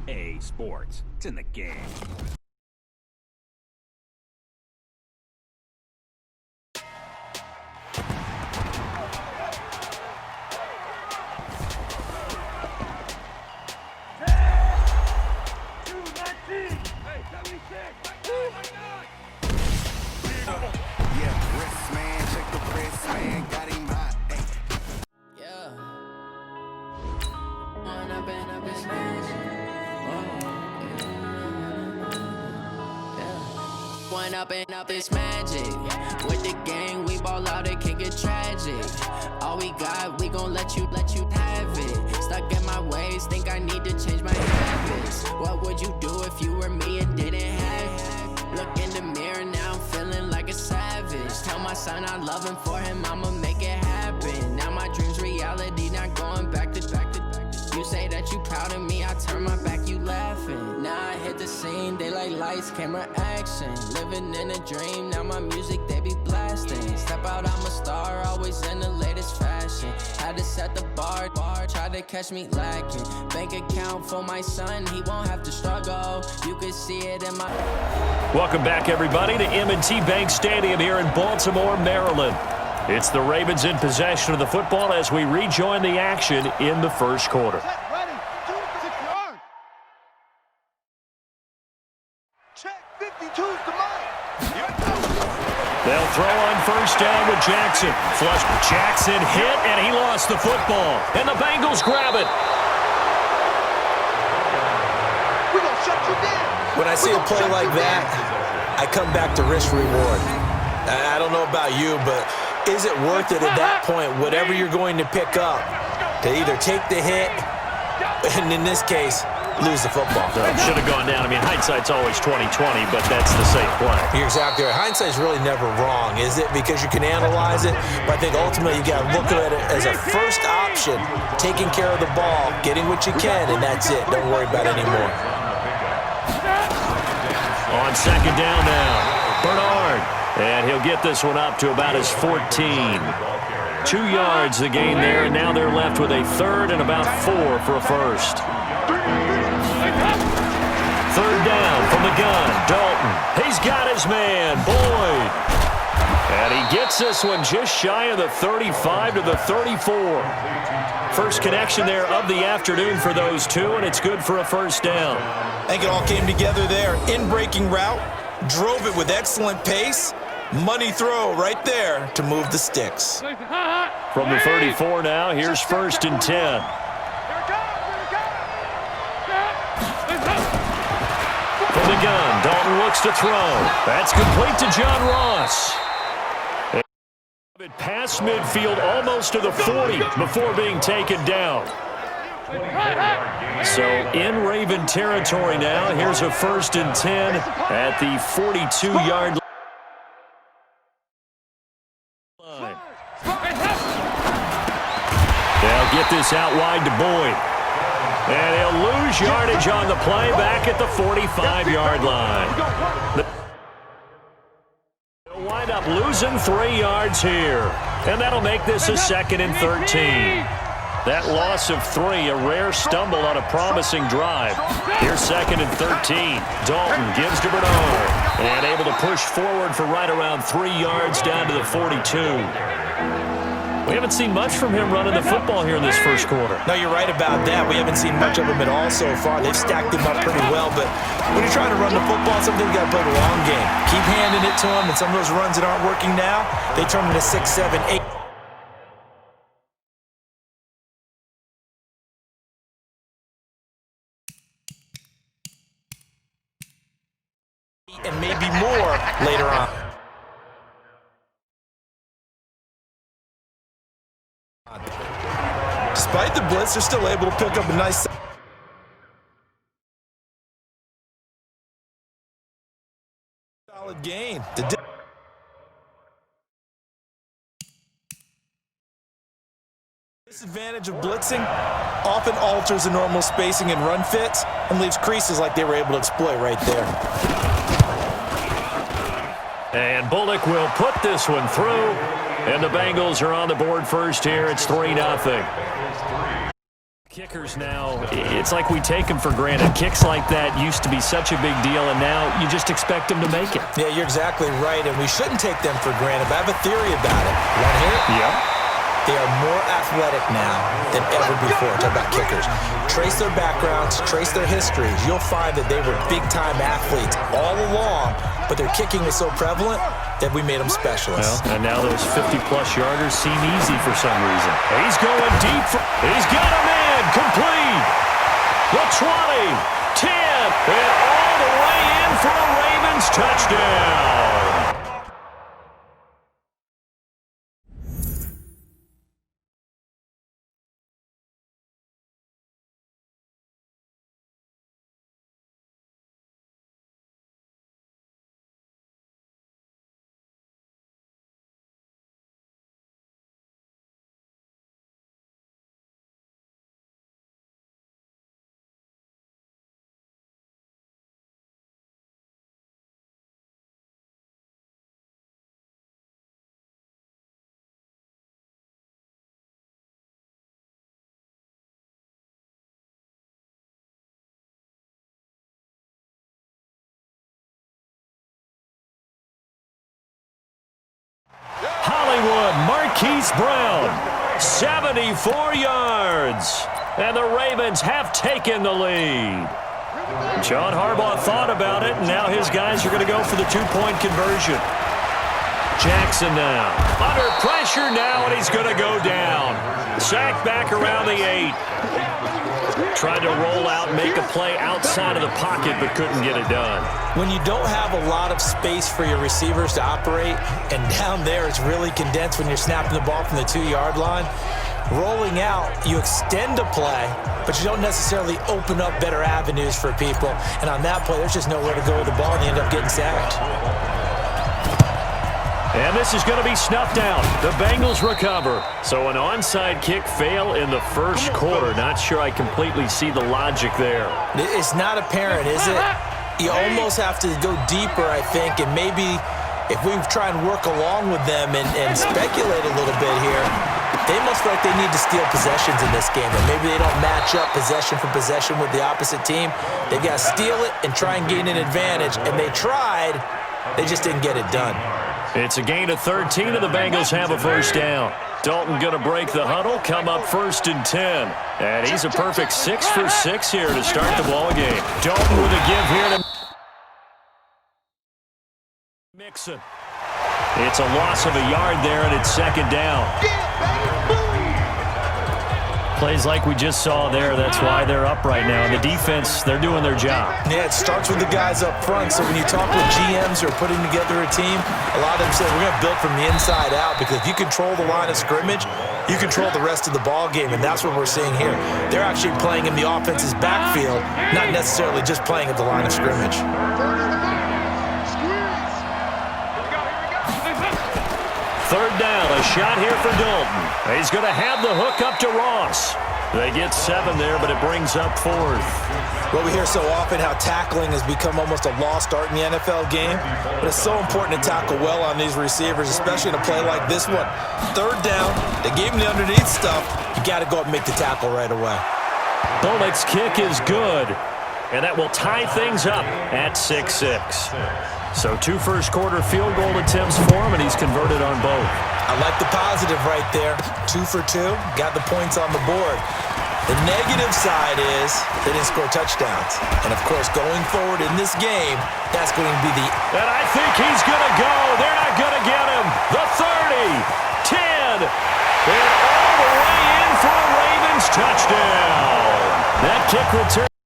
EA Sports. It's in the game. Up this magic. With the gang, we ball out, it can get tragic. All we got, we gon' let you have it. Stuck in my ways, think I need to change my habits. What would you do if you were me and didn't have it? Look in the mirror, now I'm feeling like a savage. Tell my son I love him, for him I'ma make it happen. Now my dream's reality, not going back to. You say that you proud of me, I turn my back, you laughing. Now I hit the scene, they like lights, camera, action. Living in a dream, now my music, they be blasting. Step out, I'm a star, always in the latest fashion. Had to set the bar, try to catch me lacking. Bank account for my son, he won't have to struggle. You can see it in my... Welcome back, everybody, to M&T Bank Stadium here in Baltimore, Maryland. It's the Ravens in possession of the football as we rejoin the action in the first quarter. They'll throw on first down with Jackson. Flush. Jackson hit, and he lost the football. And the Bengals grab it. We're gonna shut you down. When I see a play like that, I come back to risk reward. I don't know about you, but is it worth it at that point, whatever you're going to pick up, to either take the hit, and in this case, lose the football? Should have gone down. I mean, hindsight's always 20/20, but that's the safe play. You're exactly right. Hindsight's really never wrong, is it? Because you can analyze it, but I think ultimately you got to look at it as a first option, taking care of the ball, getting what you can, and that's it. Don't worry about it anymore. On second down now, Bernard. And he'll get this one up to about his 14. 2 yards the gain there, and now they're left with a third and about 4 for a first. Third down from the gun, Dalton. He's got his man, Boyd. And he gets this one just shy of the 35 to the 34. First connection there of the afternoon for those two, and it's good for a first down. I think it all came together there. In-breaking route, drove it with excellent pace. Money throw right there to move the sticks. From the 34 now, here's first and 10. From the gun, Dalton looks to throw. That's complete to John Ross. Past midfield almost to the 40 before being taken down. So in Raven territory now, here's a first and 10 at the 42-yard line. They'll get this out wide to Boyd. And he'll lose yardage on the play back at the 45-yard line. They'll wind up losing 3 yards here. And that'll make this a second and 13. That loss of 3, a rare stumble on a promising drive. Here's second and 13. Dalton gives to Bernard. And able to push forward for right around 3 yards down to the 42. We haven't seen much from him running the football here in this first quarter. No, you're right about that. We haven't seen much of him at all so far. They've stacked him up pretty well, but when you're trying to run the football, sometimes you got to play the long game. Keep handing it to him, and some of those runs that aren't working now, they turn into 6, 7, 8. And maybe more later on. Despite the blitz, they're still able to pick up a nice solid gain. The disadvantage of blitzing often alters the normal spacing and run fits and leaves creases like they were able to exploit right there. And Bullock will put this one through. And the Bengals are on the board first here. It's 3-0. Kickers now, it's like we take them for granted. Kicks like that used to be such a big deal, and now you just expect them to make it. Yeah, you're exactly right, and we shouldn't take them for granted, but I have a theory about it. You want to hear it? Yeah. They are more athletic now than ever before. Talk about kickers. Trace their backgrounds, trace their histories. You'll find that they were big-time athletes all along, but their kicking was so prevalent that we made them specialists. Well, and now those 50-plus yarders seem easy for some reason. He's going deep. He's got him in. Complete. The 20, 10, and all the way in for a Ravens touchdown. Hollywood, Marquise Brown, 74 yards. And the Ravens have taken the lead. John Harbaugh thought about it, and now his guys are going to go for the two-point conversion. Jackson now. Under pressure now, and he's going to go down. Sacked back around the 8. Tried to roll out, make a play outside of the pocket, but couldn't get it done. When you don't have a lot of space for your receivers to operate, and down there it's really condensed when you're snapping the ball from the 2-yard line, rolling out, you extend a play, but you don't necessarily open up better avenues for people. And on that play, there's just nowhere to go with the ball, and you end up getting sacked. And this is going to be snuffed out. The Bengals recover. So an onside kick fail in the first quarter. Not sure I completely see the logic there. It's not apparent, is it? You almost have to go deeper, I think, and maybe if we try and work along with them and speculate a little bit here, they must feel like they need to steal possessions in this game. And maybe they don't match up possession for possession with the opposite team. They've got to steal it and try and gain an advantage. And they tried. They just didn't get it done. It's a gain of 13, and the Bengals have a first down. Dalton going to break the huddle, come up 1st and 10. And he's a perfect 6 for 6 here to start the ball game. Dalton with a give here to Mixon. It's a loss of a yard there, and it's 2nd down. Plays like we just saw there. That's why they're up right now. And the defense, they're doing their job. Yeah, it starts with the guys up front. So when you talk with GMs who are putting together a team, a lot of them say we're going to build from the inside out, because if you control the line of scrimmage, you control the rest of the ball game, and that's what we're seeing here. They're actually playing in the offense's backfield, not necessarily just playing at the line of scrimmage. Third down, a shot here for Dalton. He's going to have the hook up to Ross. They get 7 there, but it brings up 4th. Well, we hear so often how tackling has become almost a lost art in the NFL game, but it's so important to tackle well on these receivers, especially in a play like this one. Third down, they gave him the underneath stuff. You got to go up and make the tackle right away. Bullock's kick is good, and that will tie things up at 6-6. So 2 first-quarter field goal attempts for him, and he's converted on both. I like the positive right there. 2 for 2, got the points on the board. The negative side is they didn't score touchdowns. And, of course, going forward in this game, that's going to be the... And I think he's going to go. They're not going to get him. The 30, 10, and all the way in for a Ravens touchdown. That kick return.